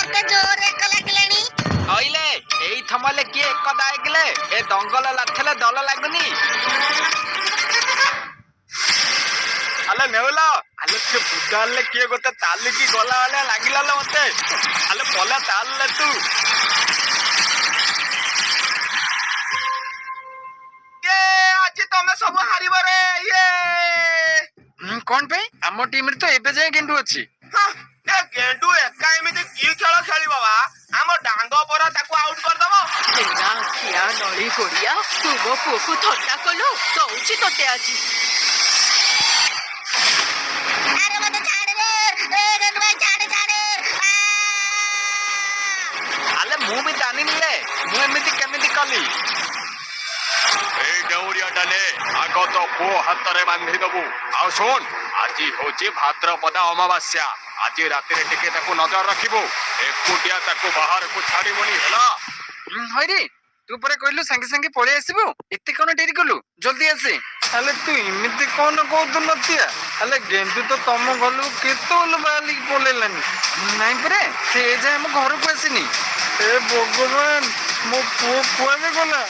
ମତେ ଜୋର ଏକ ଲାଗିଲାଣି। ଅଇଲେ ଏଇ ଥମଲେ କିଏ ଏକଦା ହେଇଗଲେ ଏ ଦଙ୍ଗଲ ଲାଥଲେ ଦଲ ଲାଗୁନି। ଆଲେ ନେଉଲ ଆଲେ ସେ ବୁଦାଲେ କିଏ ଗୋଟେ ତାଲିକି ଗଲା ଭଳିଆ ଲାଗିଲା ମତେ। ଆଲେ ପଲା ତାଲଲେ ତୁ ଆଜି ତମେ ସବୁ ହାରିବ ରେ। କଣ ପାଇଁ? ଆମ ଟିମରେ ତ ଏବେ ଯାଏ ଗେଣ୍ଡୁ ଅଛି। ଗେଣ୍ଡୁ ଏକା ଏମିତି କି ଖେଳ ଖେଳିବ ବା? ଆମ ଡାଙ୍ଗ ପରା ତାକୁ ଆଉଟ କରିଦବ। ଖିଆ ନଳି କୋଡିଆ ତୁ ମୋ ପୁଅକୁ ଥଟ୍ଟା କଲୁ ଦଉଛି ତତେ ଆଜି। ଆରେ ମତେ ଛାଡେ ରେ ଗେଣ୍ଡୁ ଭାଇ ଛାଡେ। ଆଲେ ମୁଁ ବି ଜାଣିନି ରେ ମୁଁ ଏମିତି କେମିତି କଲି। ଏଇ ଡౌরিয়াটা নে ଆଗ ତ ପୁଅ ହାତରେ ବାନ୍ଧି ଦବୁ। ଆଉ ଶୁଣ ଆଜି ହଉଛି ଭାଦ୍ରପଦା ଅମାବାସ୍ୟା। ଆଜି ରାତିରେ ଟିକେ ତାକୁ ନଜର ରଖିବୁ। ଏକୁଟିଆ ତାକୁ ବାହାରକୁ ଛାଡିବୁନି ହେଲା। ହଇରେ ତୁ ପରେ କହିଲୁ ସାଙ୍ଗେ ସାଙ୍ଗେ ପଳେଇ ଆସିବୁ। ଏତେ କଣ ଡେରି କଲୁ? ଜଲ୍ଦି ଆସେ। ହେଲେ ତୁ ଏମିତି କଣ କହୁଛୁ ନତିଆ? ହେଲେ ଗେଣ୍ଡୁ ତ ତମ ଘରକୁ କେତେବେଳୁ ବାହାରିକି ପଳେଇଲାନି। ନାଇଁ ପରେ ସେ ଯାଏ ଆମ ଘରକୁ ଆସିନି। ଏ ଭଗବାନ ମୋ ପୁଅ କୁଆଡେ ଗଲା?